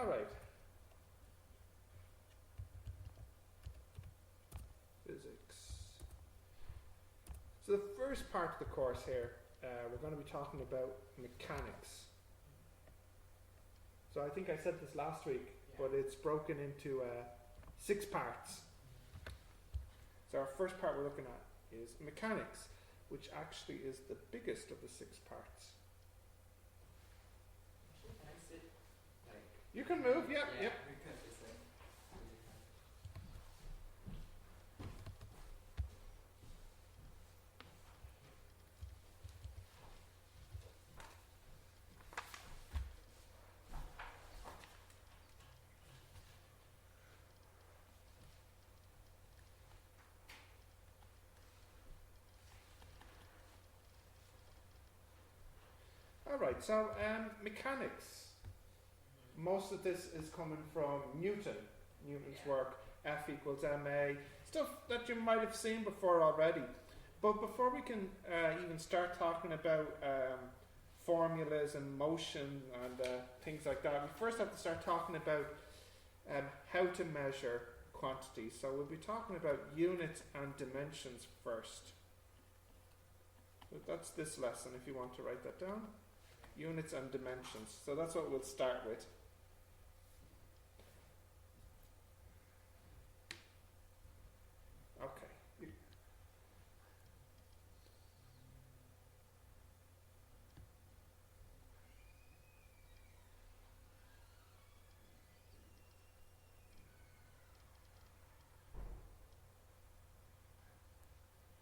All right. Physics. So the first part of the course here, we're going to be talking about mechanics. So I think I said this last week, but it's broken into 6 parts. So our first part we're looking at is mechanics, which actually is the biggest of the 6 parts. Can I sit? Like, You can move, yep. Because it's like really hard. All right, so mechanics. Most of this is coming from Newton's work, F equals ma, stuff that you might have seen before already. But before we can even start talking about formulas and motion and things like that, we first have to start talking about how to measure quantities. So we'll be talking about units and dimensions first. So that's this lesson if you want to write that down. Units and dimensions. So that's what we'll start with. Okay.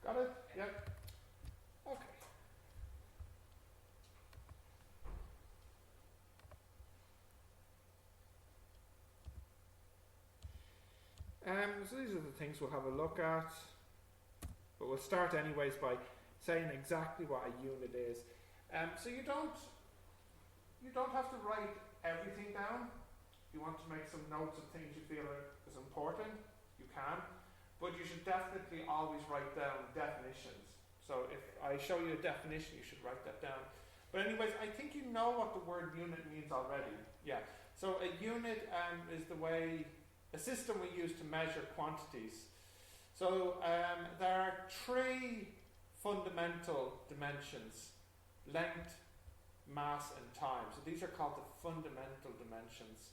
Got it? Yep. Okay. So these are the things we'll have a look at, but we'll start anyways by saying exactly what a unit is. So you don't have to write everything down. If you want to make some notes of things you feel is important, you can, but you should definitely always write down definitions. So if I show you a definition, you should write that down. But anyways, I think you know what the word unit means already. Yeah. So a unit is a system we use to measure quantities. So there are 3 fundamental dimensions: length, mass, and time. So these are called the fundamental dimensions.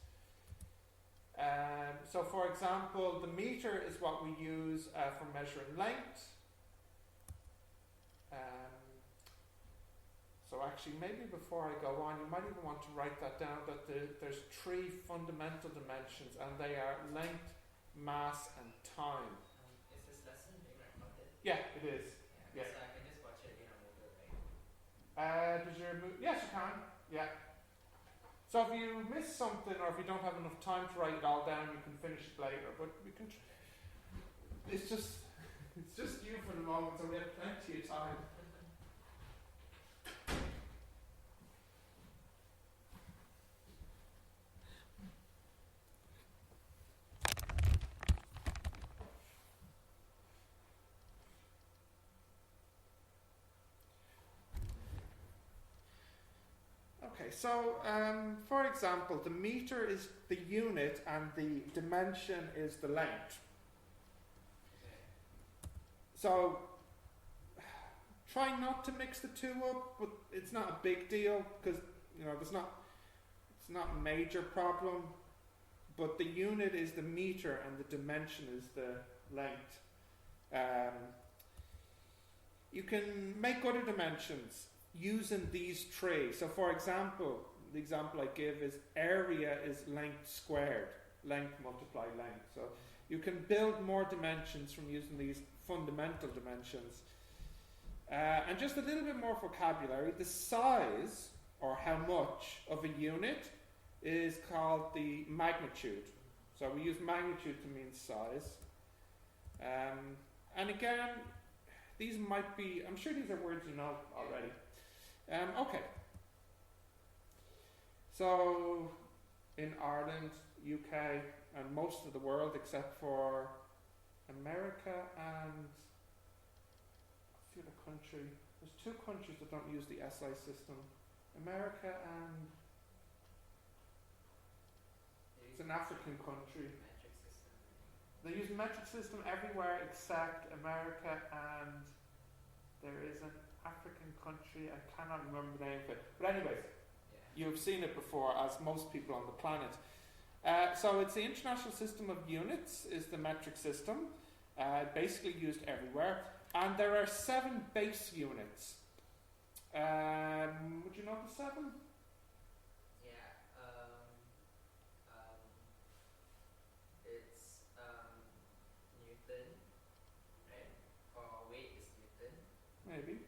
So for example, the meter is what we use for measuring length. So actually, maybe before I go on, you might even want to write that down, that there's 3 fundamental dimensions, and they are length, mass, and time. Is this lesson being recorded? Yeah, it is. Yeah. Yeah. So I can just watch it again on mobile, right? Yes, you can. Yeah. So if you miss something, or if you don't have enough time to write it all down, you can finish it later. But we can. It's just you for the moment, so we have plenty of time. Okay, so for example, the meter is the unit and the dimension is the length. So try not to mix the 2 up, but it's not a big deal because it's not a major problem. But the unit is the meter and the dimension is the length. You can make other dimensions using these 3. So for example, the example I give is area is length squared, length multiplied length. So you can build more dimensions from using these fundamental dimensions. And just a little bit more vocabulary, the size, or how much of a unit, is called the magnitude. So we use magnitude to mean size. And again, these might be, I'm sure these are words you know already. Okay. So in Ireland, UK, and most of the world except for America and a few other countries. There's 2 countries that don't use the SI system. America and It's an African country. Metric system. They use metric system everywhere except America, and there is an African country, I cannot remember the name of it. But anyways, Yeah. you've seen it before, as most people on the planet. So it's the International System of Units, is the metric system, basically used everywhere. And there are 7 base units. Would you know the 7? Yeah. It's Newton, right? For weight is Newton. Maybe.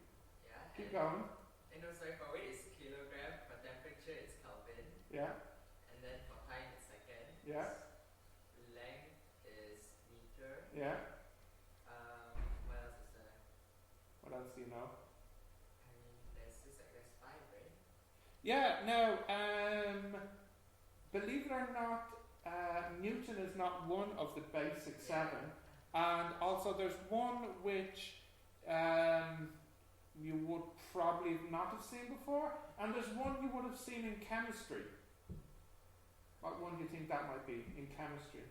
Yeah. Keep going. And no, sorry, for weight is kilogram. For temperature it's Kelvin. Yeah. And then for time it's second. Yeah. Length is meter. Yeah. What else is there? What else do you know? I mean, there's 5, right? Yeah, no, believe it or not, Newton is not one of the basic 7. And also there's one which you would probably not have seen before, and there's one you would have seen in chemistry. What one do you think that might be in chemistry?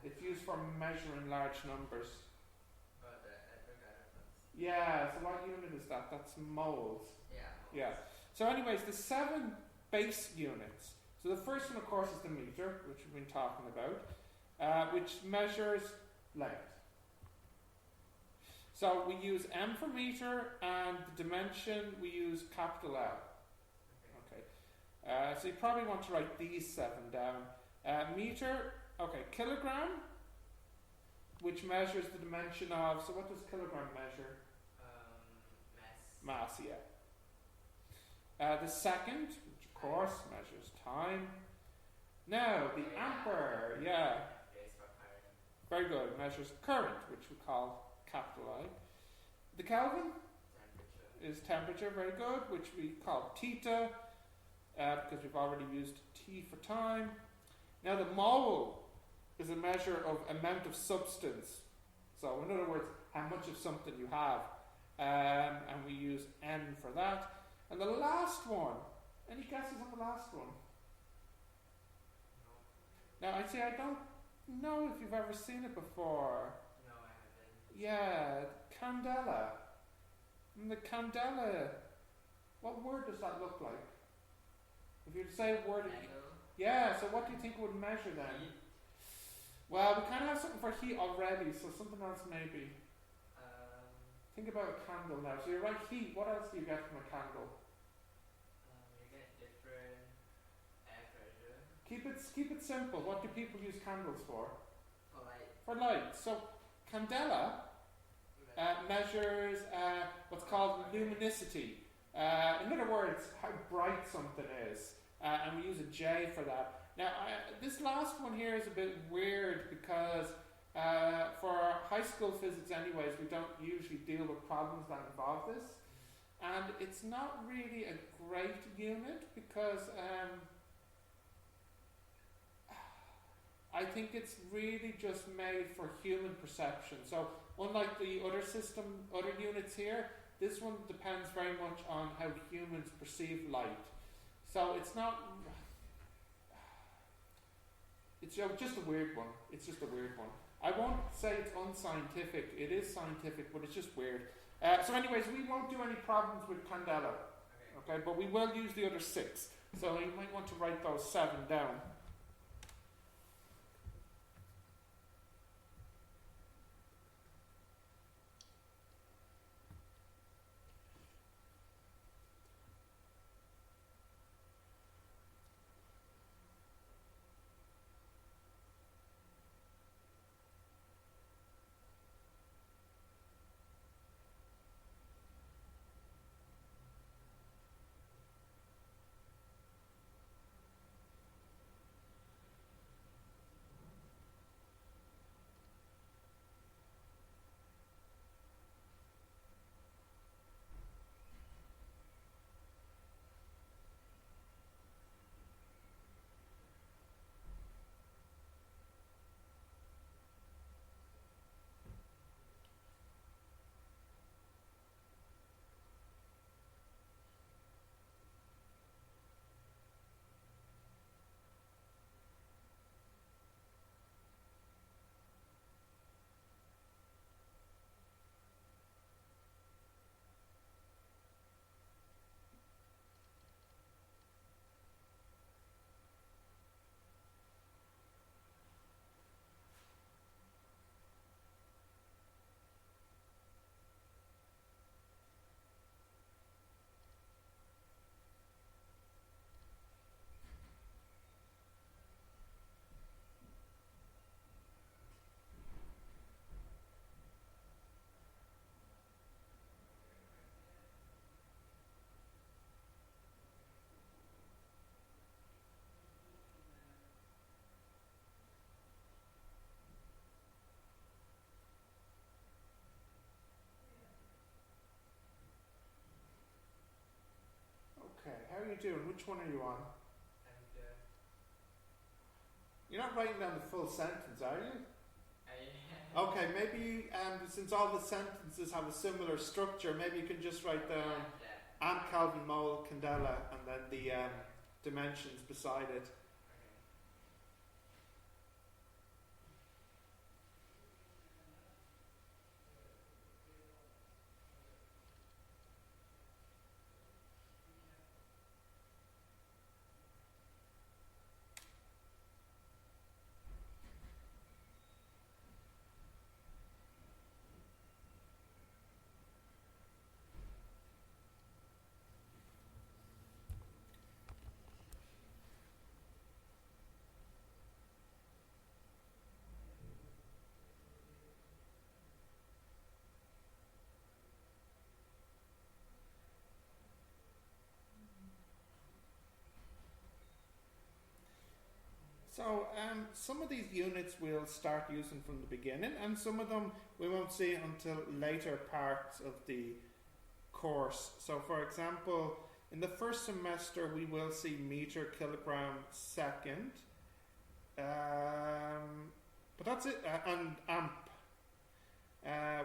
It's used for measuring large numbers. Oh, the Avogadro ones. Yeah, so what unit is that? That's moles. Yeah. Yeah. So anyways, the 7 base units. So the first one, of course, is the meter, which we've been talking about, which measures length. So we use M for meter, and the dimension we use capital L. Okay. So you probably want to write these 7 down. Meter, okay, kilogram, which measures the dimension of, so what does kilogram measure? Mass. Mass, yeah. The second, which of course measures time. Now, the ampere, yeah. Is for current. Very good, measures current, which we call capital I. The Kelvin Temperature. is temperature, very good, which we call theta, because we've already used T for time. Now the mole is a measure of amount of substance. So in other words, how much of something you have. And we use N for that. And the last one, any guesses on the last one? No. Now I say I don't know if you've ever seen it before. No, I haven't. Yeah, candela. And the candela, what word does that look like? If you were to say a word, Candle. yeah, so what do you think it would measure then? Heat. Well, we kind of have something for heat already, so something else maybe. Think about a candle now. So you're right, heat. What else do you get from a candle? You get different air pressure. Keep it simple. What do people use candles for? For light. For light. So candela measures what's called luminosity. In other words, how bright something is, and we use a J for that. Now, this last one here is a bit weird because for high school physics anyways, we don't usually deal with problems that involve this. And it's not really a great unit because I think it's really just made for human perception. So unlike the other units here, this one depends very much on how humans perceive light. So it's not... It's just a weird one. It's just a weird one. I won't say it's unscientific. It is scientific, but it's just weird. So anyways, we won't do any problems with candela. Okay, but we will use the other 6. So you might want to write those 7 down. are you doing? Which one are you on? And You're not writing down the full sentence, are you? I Okay, maybe since all the sentences have a similar structure, maybe you can just write down amp, Kelvin, mole, candela, and then the dimensions beside it. So some of these units we'll start using from the beginning, and some of them we won't see until later parts of the course. So for example, in the first semester we will see meter, kilogram, second, but that's it, and amp.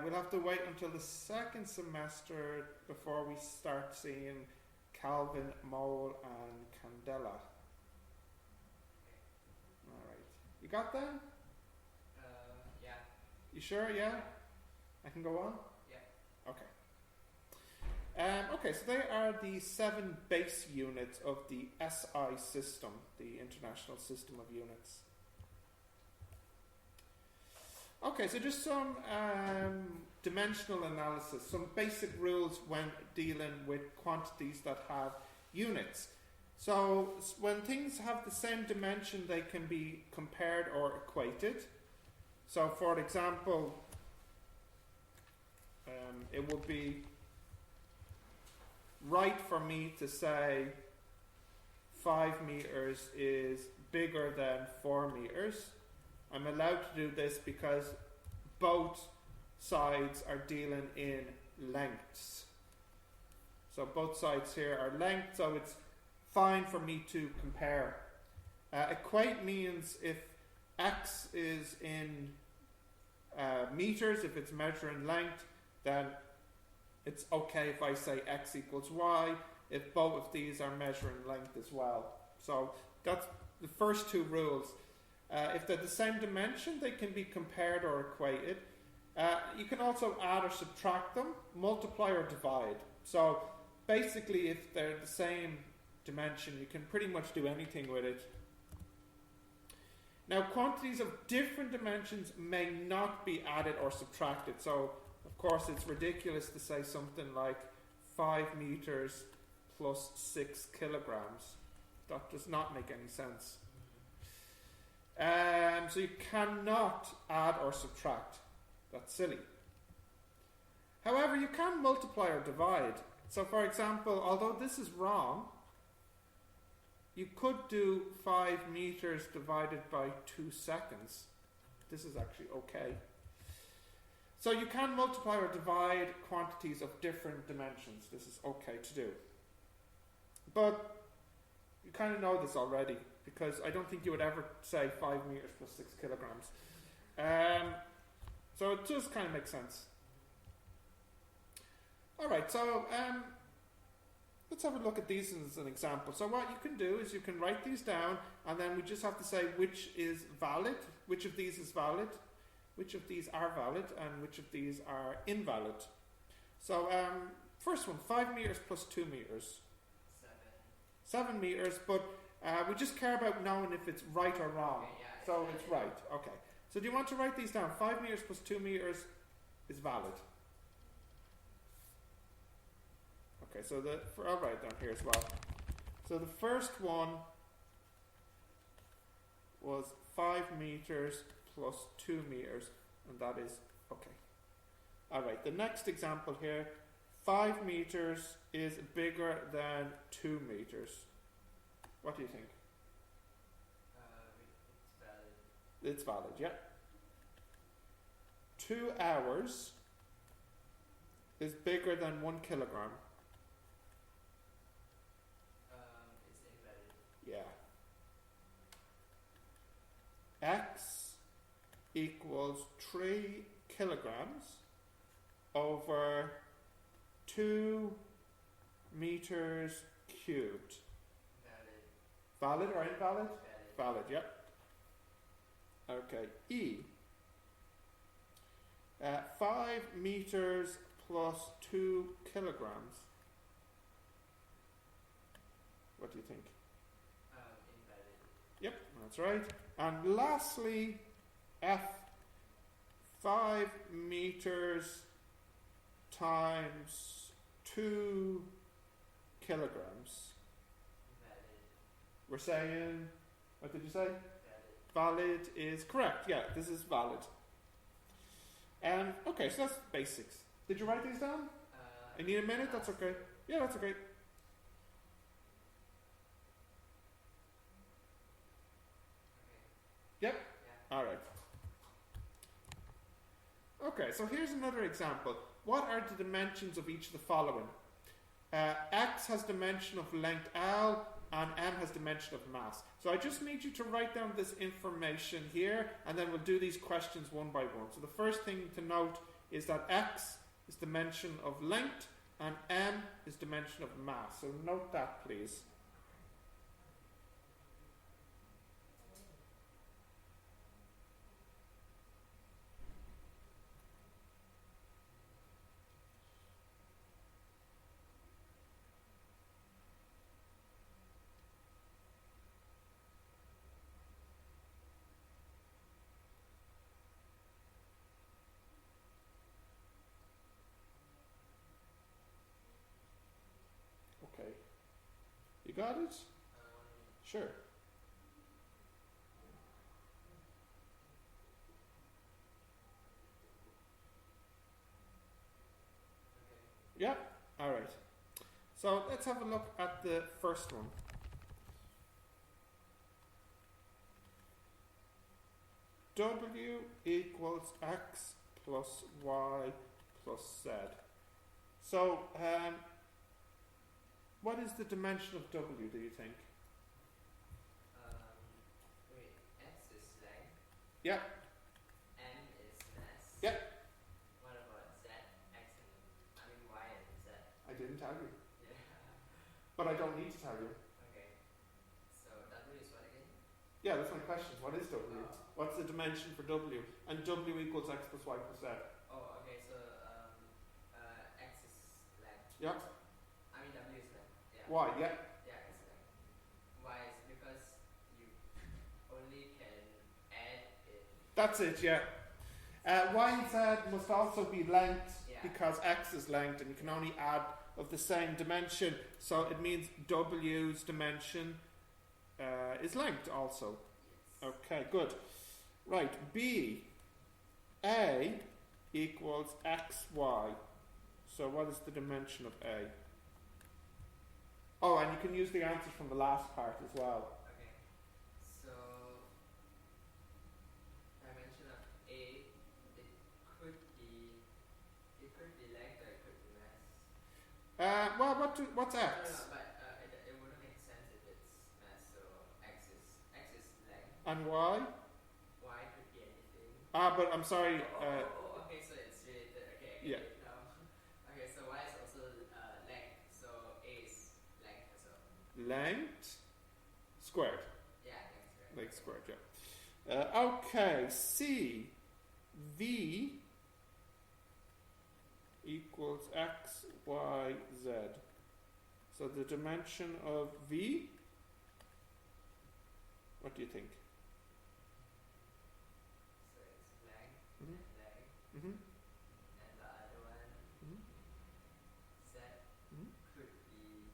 We'll have to wait until the second semester before we start seeing Kelvin, mole, and candela. You got that? Yeah. You sure? Yeah? I can go on? Yeah. Okay. Okay, so they are the 7 base units of the SI system, the International System of Units. Okay, so just some dimensional analysis, some basic rules when dealing with quantities that have units. So when things have the same dimension, they can be compared or equated. So for example, it would be right for me to say 5 meters is bigger than 4 meters. I'm allowed to do this because both sides are dealing in lengths. So both sides here are length, so it's fine for me to compare. Equate means if x is in meters, if it's measuring length, then it's okay if I say x equals y, if both of these are measuring length as well. So that's the first 2 rules. If they're the same dimension, they can be compared or equated. You can also add or subtract them, multiply or divide. So basically, if they're the same dimension, you can pretty much do anything with it. Now, quantities of different dimensions may not be added or subtracted. So, of course, it's ridiculous to say something like 5 meters plus 6 kilograms. That does not make any sense. So you cannot add or subtract. That's silly. However, you can multiply or divide. So, for example, although this is wrong, you could do 5 meters divided by 2 seconds. This is actually okay. So you can multiply or divide quantities of different dimensions. This is okay to do. But you kind of know this already, because I don't think you would ever say 5 meters plus 6 kilograms. So it just kind of makes sense. Alright, so let's have a look at these as an example. So what you can do is you can write these down, and then we just have to say which is valid, which of these is valid, which of these are valid, and which of these are invalid. So first one, 5 meters plus 2 meters. 7 meters, but we just care about knowing if it's right or wrong. Okay, yeah, so it's right. Okay. So do you want to write these down? 5 meters plus 2 meters is valid. Okay, so I'll write it down here as well. So the first one was 5 meters plus 2 meters, and that is okay. Alright, the next example here, 5 meters is bigger than 2 meters. What do you think? It's valid, yeah. 2 hours is bigger than 1 kilogram. equals 3 kilograms over 2 meters cubed. Valid. Valid or invalid? Valid. Valid, yep. Okay, E. 5 meters plus 2 kilograms. What do you think? Invalid. Yep, that's right. And lastly, F. 5 meters times 2 kilograms. Valid. We're saying, what did you say? Valid. Valid is correct. Yeah, this is valid. Okay, so that's basics. Did you write these down? I need a minute? That's okay. Yeah, that's okay. Yep. Yeah. Alright. Okay, so here's another example. What are the dimensions of each of the following? X has dimension of length L and M has dimension of mass. So I just need you to write down this information here and then we'll do these questions one by one. So the first thing to note is that X is dimension of length and M is dimension of mass. So note that, please. Okay. You got it? Sure. Okay. Yeah? Alright. So let's have a look at the first one. W equals X plus Y plus Z. So, what is the dimension of W, do you think? Wait, X is length. Yeah. M is mass. Yeah. What about Z? Y and Z. I didn't tell you. Yeah. But I don't need to tell you. Okay. So W is what again? Yeah, that's my question. What is W? Oh. What's the dimension for W? And W equals X plus Y plus Z. Oh, okay. So X is length. Yeah. W is length. Yeah. Y, yeah. Yeah, it's length. Y is because you only can add in. That's it, yeah. Y and Z must also be length Yeah. because X is length and you can only add of the same dimension. So it means W's dimension is length also. Yes. Okay, good. Right, B. A equals XY. So what is the dimension of A? Oh, and you can use the answers from the last part as well. Okay. So dimension of A, it could be length or it could be mass. Well, what's No, X? but it wouldn't make sense if it's mass. So X is length. And Y? Y could be anything. But I'm sorry. Okay, so it's related. Okay, I get Yeah. it now. Okay, so Y is also length. So A is length as well. Length squared. Yeah, length squared. Length squared, yeah. Okay, C. V equals X, Y, Z. So the dimension of V, what do you think? So it's length Mhm. and length, Mm-hmm. and the other one Mm-hmm. Z Mhm. could be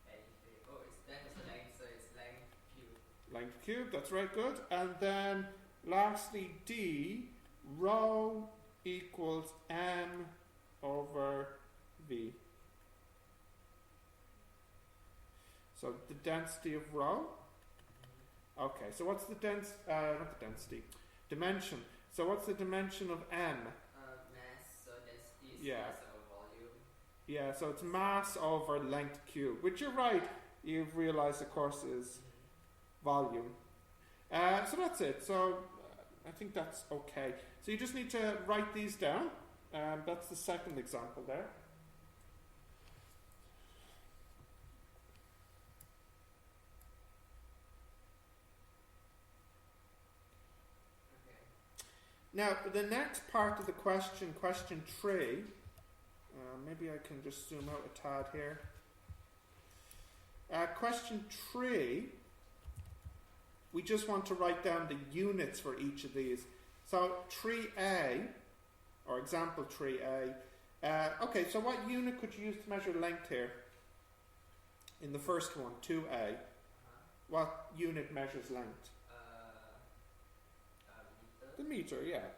anything. Oh, it's that was the length, so it's length cubed. Length cubed, that's right, good. And then lastly, D, rho equals M over V. So the density of rho. Okay, so what's the not the density, dimension. So what's the dimension of M? Mass, so density is Yeah. mass over volume. Yeah, so it's mass over length cubed, which you're right, you've realised of course is volume. So that's it. So I think that's okay. So you just need to write these down. That's the second example there. Now, the next part of the question, question 3, maybe I can just zoom out a tad here. Question 3, we just want to write down the units for each of these. So 3a, or example 3a, okay, so what unit could you use to measure length here? In the first one, 2a, what unit measures length? Meter. The meter, yeah.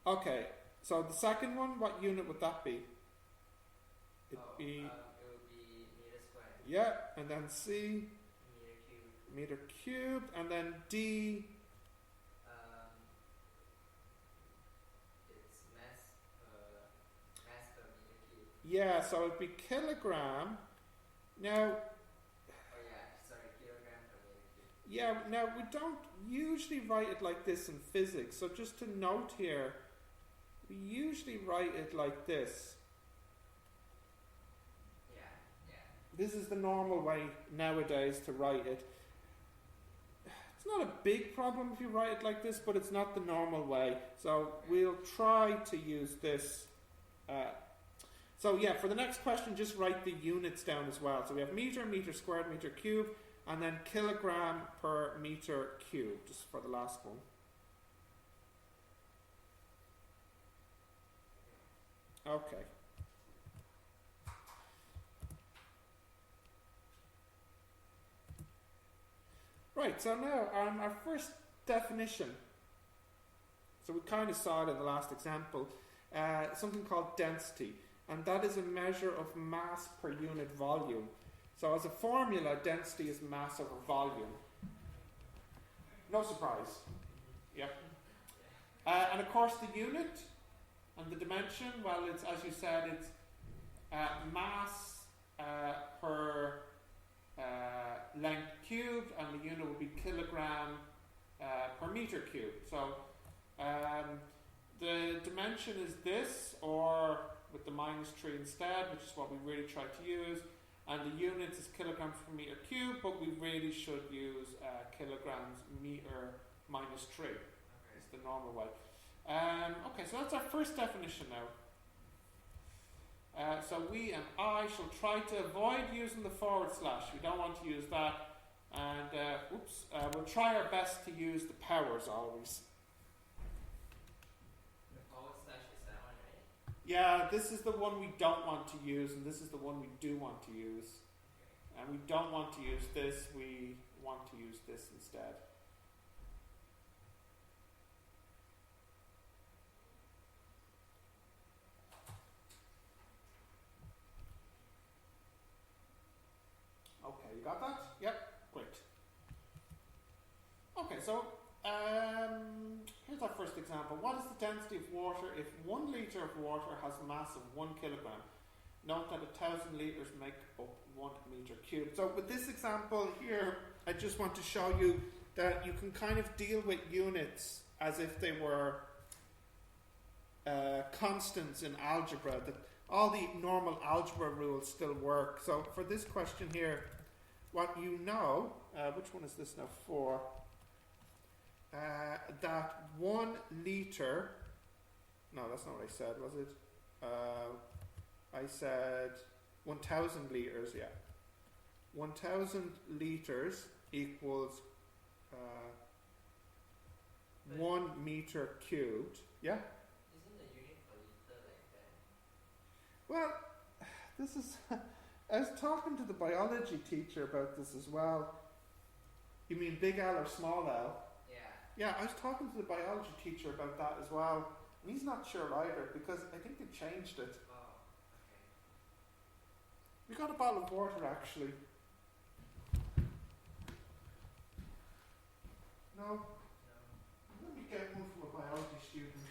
Okay, so the second one, what unit would that be? It would be meter squared. Yeah, and then C, Meter cubed. meter cubed, and then D, It's mass per meter cubed. yeah, so it'd be kilogram. Now, Oh yeah, sorry, kilogram per meter cubed. yeah, now we don't usually write it like this in physics, so just to note here, we usually write it like this. Yeah. This is the normal way nowadays to write it. It's not a big problem if you write it like this, but it's not the normal way. So we'll try to use this. So yeah, for the next question, just write the units down as well. So we have meter, meter squared, meter cubed, and then kilogram per meter cubed, just for the last one. Okay. Right, so now our first definition. So we kind of saw it in the last example. Something called density. And that is a measure of mass per unit volume. So as a formula, density is mass over volume. No surprise. Yep. And of course the unit and the dimension, well, it's, as you said, it's mass per length cubed, and the unit will be kilogram per meter cubed. So the dimension is this, or with the -3 instead, which is what we really try to use. And the units is kilograms per meter cubed, but we really should use kilograms meter -3. Okay. It's the normal way. Okay, so that's our first definition now. So we and I shall try to avoid using the /. We don't want to use that. And we'll try our best to use the powers always. The / is that one, right? Yeah, this is the one we don't want to use, and this is the one we do want to use. Okay. And we don't want to use this, we want to use this instead. Okay, you got that? Yep, great. Okay, so here's our first example. What is the density of water if 1 litre of water has a mass of 1 kilogram? Note that 1,000 litres make up 1 metre cubed. So with this example here, I just want to show you that you can kind of deal with units as if they were constants in algebra, that all the normal algebra rules still work. So for this question here, what you know, which one is this now for? That 1 litre, no, that's not what I said, was it? I said 1,000 litres, yeah. 1,000 litres equals 1 metre cubed, yeah? Isn't the unit for liter like that? Well, this is... I was talking to the biology teacher about this as well. You mean big L or small L? Yeah. Yeah, I was talking to the biology teacher about that as well. And he's not sure either, because I think they changed it. Oh, okay. We got a bottle of water, actually. No? No. Let me get one from a biology student.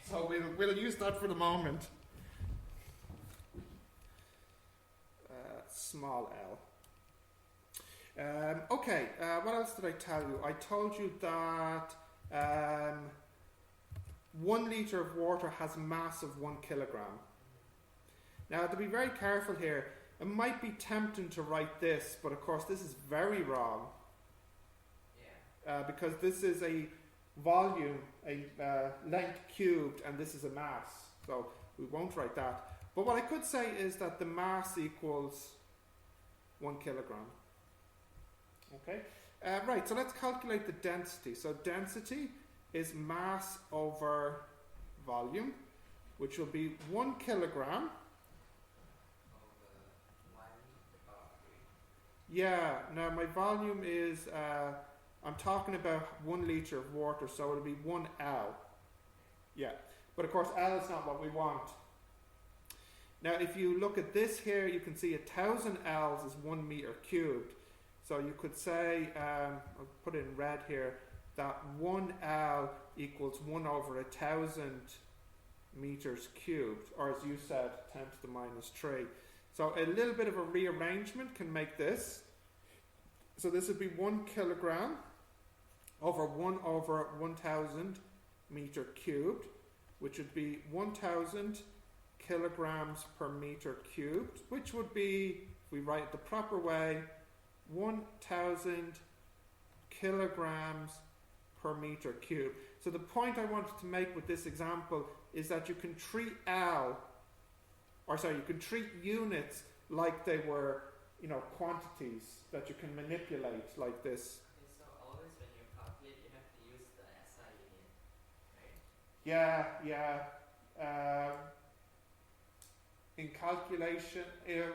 So we'll use that for the moment. Small l. Okay, what else did I tell you? I told you that 1 litre of water has mass of 1 kilogram. Now, to be very careful here, it might be tempting to write this, but of course this is very wrong. Because this is a volume, a length cubed, and this is a mass. So we won't write that. But what I could say is that the mass equals 1 kilogram. Okay? Right, so let's calculate the density. So density is mass over volume, which will be 1 kilogram. Yeah, now my volume is, I'm talking about 1 litre of water, so it'll be 1 L. Yeah, but of course L is not what we want. Now if you look at this here, you can see 1,000 L's is 1 metre cubed. So you could say, I'll put it in red here, that 1 L equals 1 over 1,000 meters cubed, or as you said, 10 to the minus 3. So a little bit of a rearrangement can make this. So this would be 1 kilogram over 1 over 1,000 meter cubed, which would be 1,000 kilograms per meter cubed, which would be, if we write it the proper way, 1,000 kilograms per meter cubed. So the point I wanted to make with this example is that you can treat you can treat units like they were, quantities that you can manipulate like this. Okay, so always when you calculate, you have to use the SI unit, right? Yeah. In calculation,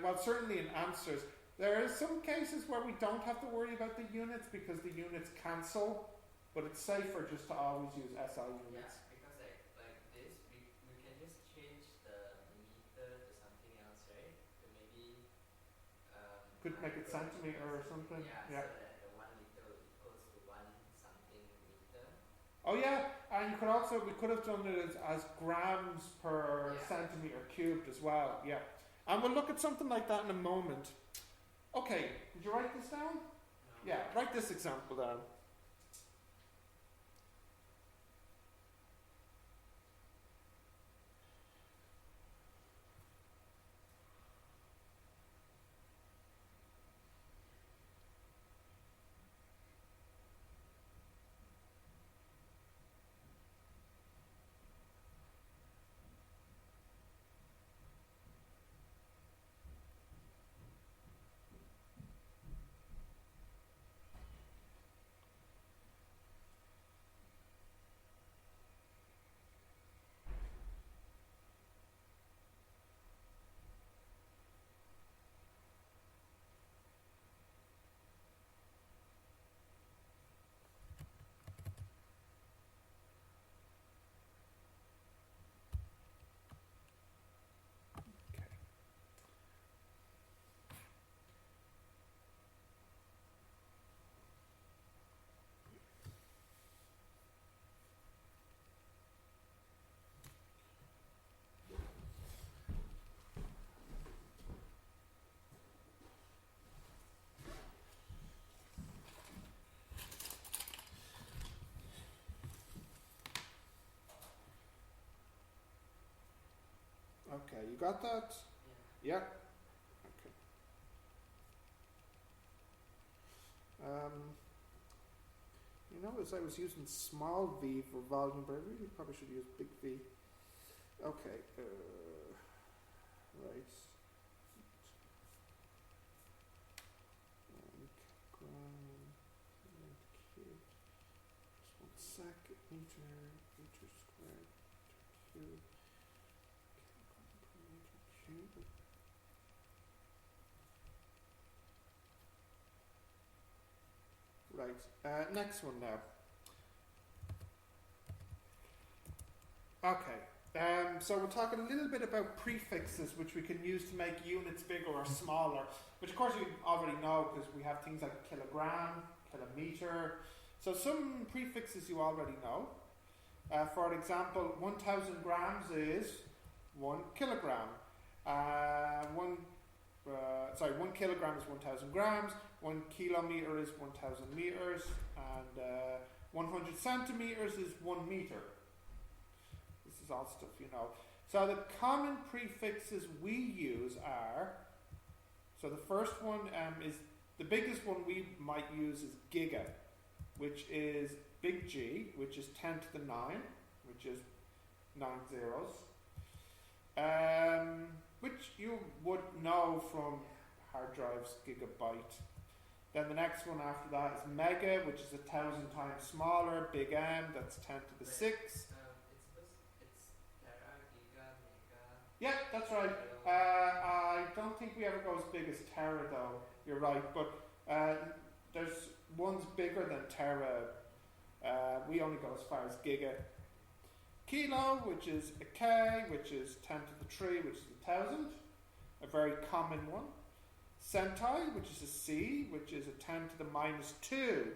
well, certainly in answers, there are some cases where we don't have to worry about the units because the units cancel, but it's safer just to always use SI units. Yeah, because like this, we can just change the meter to something else, right? To maybe Could make it centimeter or something. Yeah, so that the 1 liter equals to 1 something meter. Oh yeah, and we could have done it as grams per centimeter cubed as well. Yeah, and we'll look at something like that in a moment. Okay, did you write this down? No. Yeah, write this example down. Okay, you got that? Yeah. Okay. As I was using small v for volume, but I really probably should use big V. Okay, right. Cube. Just 1 sec. Meter squared, cube. Right, next one now. Okay, so we'll talk a little bit about prefixes which we can use to make units bigger or smaller, which of course you already know because we have things like kilogram, kilometer. So some prefixes you already know. For example, 1,000 grams is 1 kilogram. 1 kilogram is 1,000 grams. 1 kilometer is 1,000 meters, and 100 centimeters is 1 meter. This is all stuff you know. So the common prefixes we use are, so the first one is, the biggest one we might use is giga, which is big G, which is 10 to the 9, which is 9 zeros. Which you would know from hard drives, gigabyte. Then the next one after that is mega, which is 1,000 times smaller. Big M, that's 10 to the 6. It's tera, giga, mega. Yeah, that's right. I don't think we ever go as big as tera though. You're right, but there's ones bigger than tera. We only go as far as giga. Kilo, which is a K, which is 10 to the 3, which is 1,000. A very common one. Centai, which is a C, which is a 10 to the minus 2,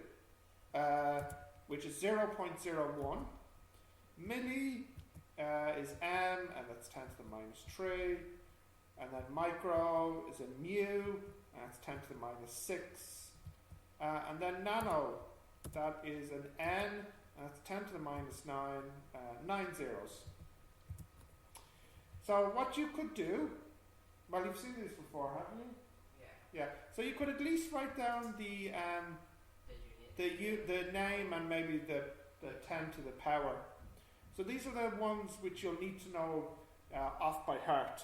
which is 0.01. Milli is M, and that's 10 to the minus 3. And then micro is a mu, and that's 10 to the minus 6. And then nano, that is an N, and that's 10 to the minus 9, 9 zeros. So what you could do, well, you've seen these before, haven't you? Yeah. So you could at least write down the name and maybe the 10 to the power. So these are the ones which you'll need to know off by heart.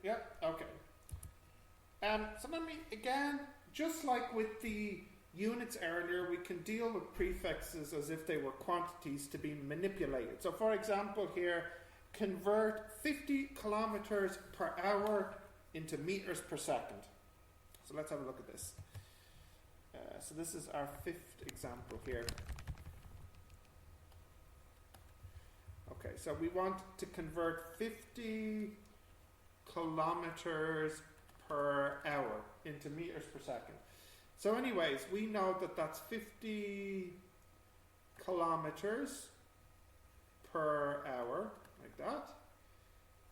Yeah, okay. So let me, again, just like with the units earlier, we can deal with prefixes as if they were quantities to be manipulated. So for example here, convert 50 kilometers per hour into meters per second. So let's have a look at this. So this is our 5th example here. Okay, so we want to convert 50 kilometers per hour into meters per second. So anyways, we know that that's 50 kilometers per hour, like that.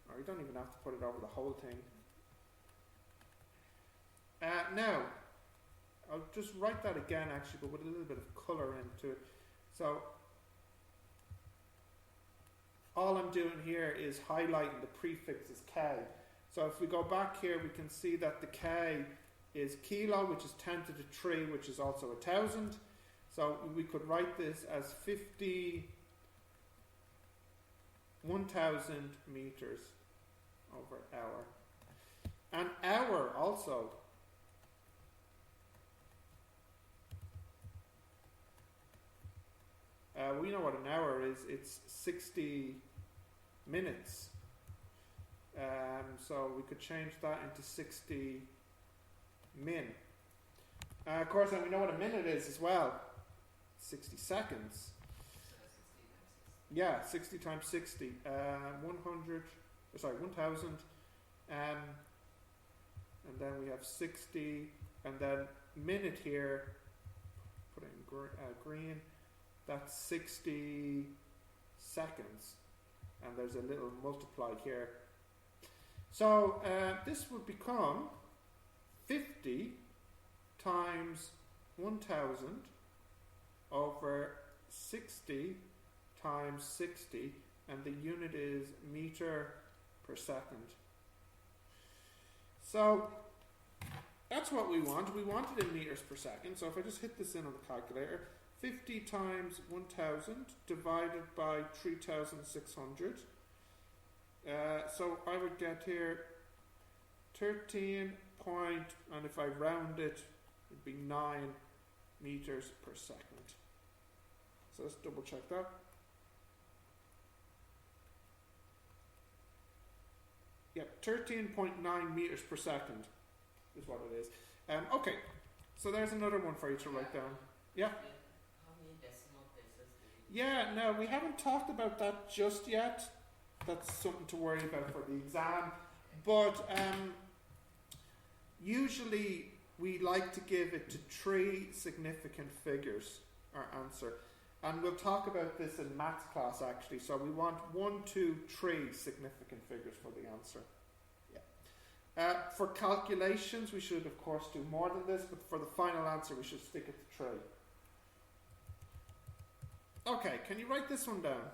Or you don't even have to put it over the whole thing. Now, I'll just write that again actually, but with a little bit of colour into it. So, all I'm doing here is highlighting the prefix as K. So if we go back here, we can see that the K is kilo, which is 10 to the 3, which is also 1,000. So we could write this as 1,000 meters over hour. And hour also. We know what an hour is. It's 60 minutes. So we could change that into 60 min. Of course, and we know what a minute is as well. 60 seconds. Yeah, 60 times 60. 1,000. And then we have 60. And then minute here, put it in green. That's 60 seconds. And there's a little multiply here. So this would become 50 times 1,000 over 60 times 60, and the unit is meter per second. So that's what we want. We want it in meters per second. So if I just hit this in on the calculator, 50 times 1000 divided by 3600. So I would get here 13 point, and if I round it, it'd be 9 meters per second. So let's double check that. Yeah, 13.9 meters per second is what it is. Okay, so there's another one for you to write down. Yeah? How many decimal places do we Yeah, no, we haven't talked about that just yet. That's something to worry about for the exam. But usually we like to give it to 3 significant figures, our answer. And we'll talk about this in maths class actually. So we want 1, 2, 3 significant figures for the answer. Yeah. For calculations, we should of course do more than this, but for the final answer we should stick it to 3. Okay, can you write this one down?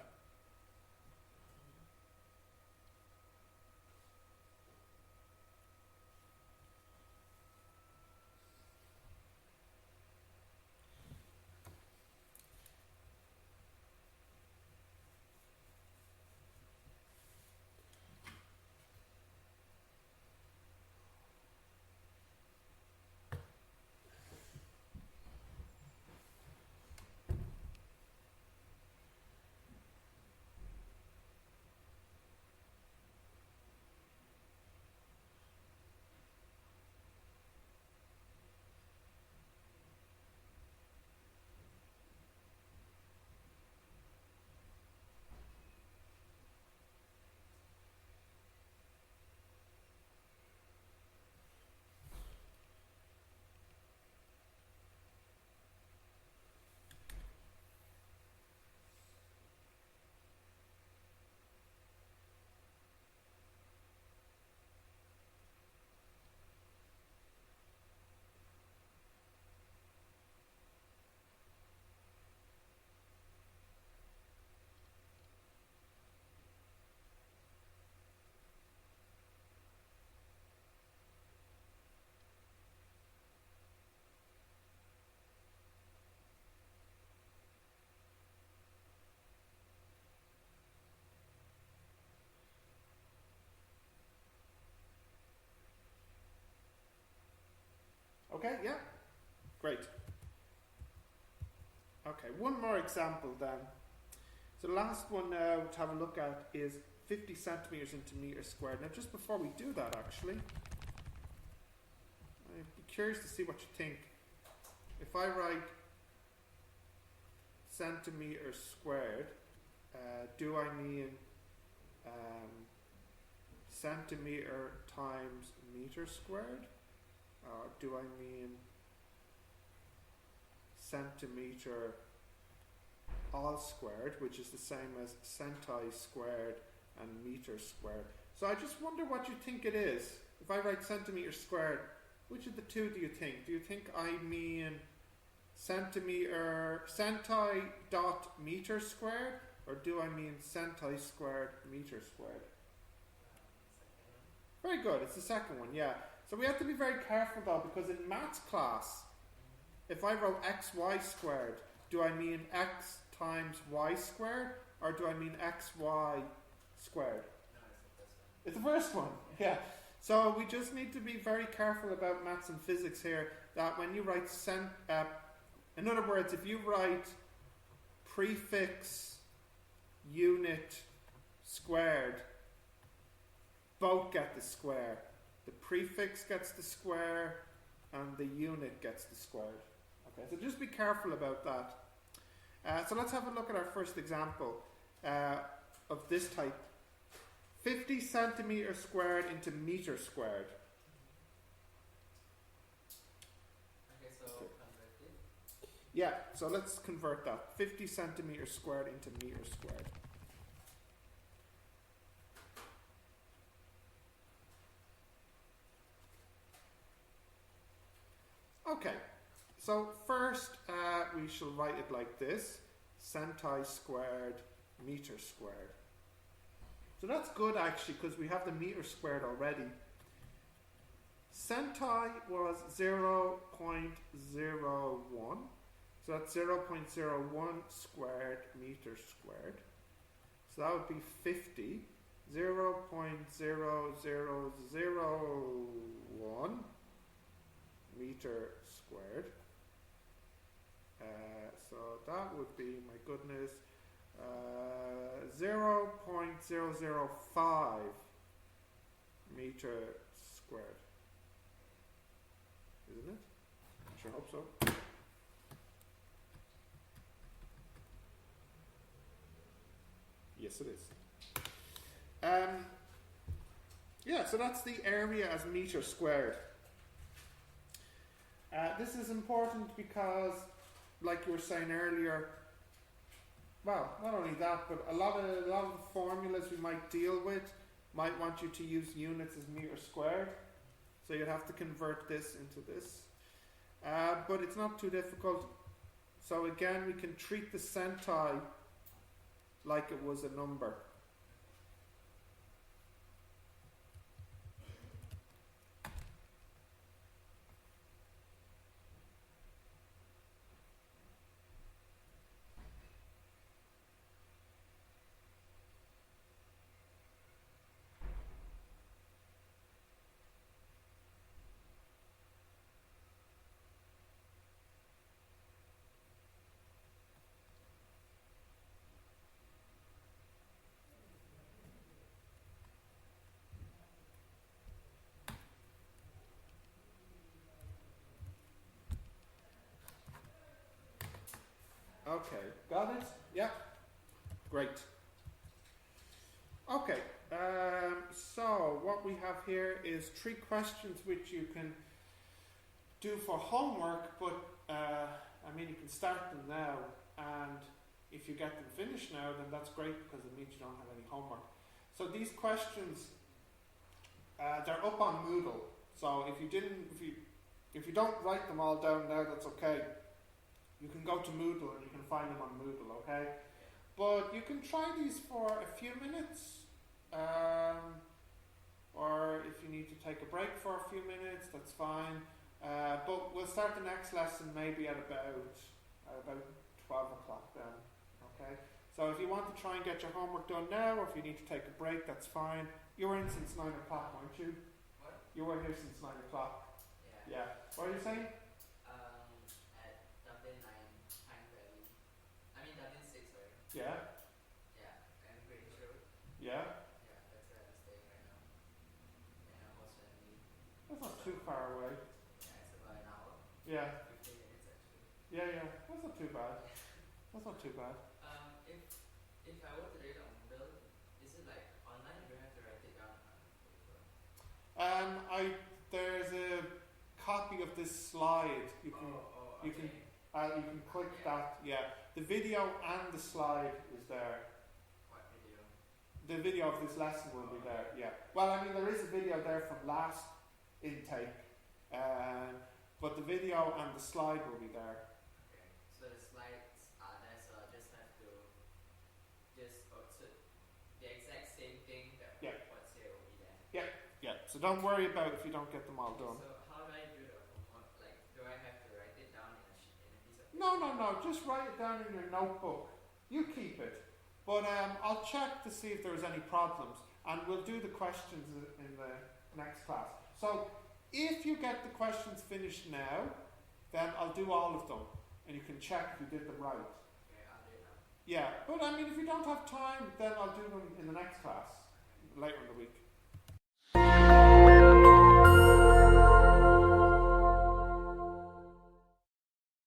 Okay, yeah, great. Okay, one more example then. So the last one now to have a look at is 50 centimeters into meters squared. Now just before we do that actually, I'd be curious to see what you think. If I write centimeters squared, do I mean centimeter times meter squared? Or do I mean centimeter all squared, which is the same as centi squared and meter squared? So I just wonder what you think it is. If I write centimeter squared, which of the two do you think? Do you think I mean centimeter, centi dot meter squared, or do I mean centi squared meter squared? Very good, it's the second one, yeah. So we have to be very careful though, because in maths class, if I wrote xy squared, do I mean x times y squared, or do I mean xy squared? No, it's the first one, yeah. So we just need to be very careful about maths and physics here, that when you write in other words, if you write prefix unit squared, both get the square. The prefix gets the square and the unit gets the squared. Okay, so just be careful about that. So let's have a look at our first example of this type. 50 centimeters squared into meter squared. Okay, so convert it. Yeah, so let's convert that. 50 centimeters squared into meter squared. Okay, so first we shall write it like this. Centi squared, meter squared. So that's good actually, because we have the meter squared already. Centi was 0.01. So that's 0.01 squared meters squared. So that would be 50. 0.0001 meter squared. So that would be, my goodness, 0.005 meter squared. Isn't it? I sure hope so. Yes, it is. Yeah, so that's the area as meter squared. This is important because, like you were saying earlier, well, not only that, but a lot of the formulas we might deal with might want you to use units as meter squared. So you'd have to convert this into this. But it's not too difficult. So again, we can treat the centi like it was a number. Okay, got it? Yeah, great. Okay, so what we have here is 3 questions which you can do for homework, but I mean, you can start them now, and if you get them finished now, then that's great because it means you don't have any homework. So these questions, they're up on Moodle. So if you don't write them all down now, that's okay. You can go to Moodle and you can find them on Moodle, okay? But you can try these for a few minutes, or if you need to take a break for a few minutes, that's fine. But we'll start the next lesson maybe at about 12 o'clock then, okay? So if you want to try and get your homework done now, or if you need to take a break, that's fine. You were in since 9 o'clock, weren't you? What? You were here since 9 o'clock. Yeah. Yeah. What are you saying? At Dublin 9, Pine Valley. I mean Dublin 6, sorry. Yeah. Yeah, and British Road. Yeah. Yeah, that's where I'm staying right now. And I'm host family. That's not too far away. Yeah, it's about an hour. Yeah. 15 minutes actually. Yeah. That's not too bad. That's not too bad. If I were to do it on Moodle, is it like online? You don't have to write it down on paper. There's a copy of this slide. You can Okay. you can click that. Yeah, the video and the slide is there. What video? The video of this lesson will be there. Yeah. Well, I mean, there is a video there from last intake, but the video and the slide will be there. Okay. So the slides are there, so I just have to so the exact same thing that what's here will be there. Yeah. So don't worry about if you don't get them all done. So how do I do the homework? Like, do I have to write it down in a piece of paper? No. Just write it down in your notebook. You keep it. But I'll check to see if there's any problems, and we'll do the questions in the next class. So if you get the questions finished now, then I'll do all of them, and you can check if you did them right. Okay, I'll do it now. Yeah, but I mean, if you don't have time, then I'll do them in the next class, later in the week.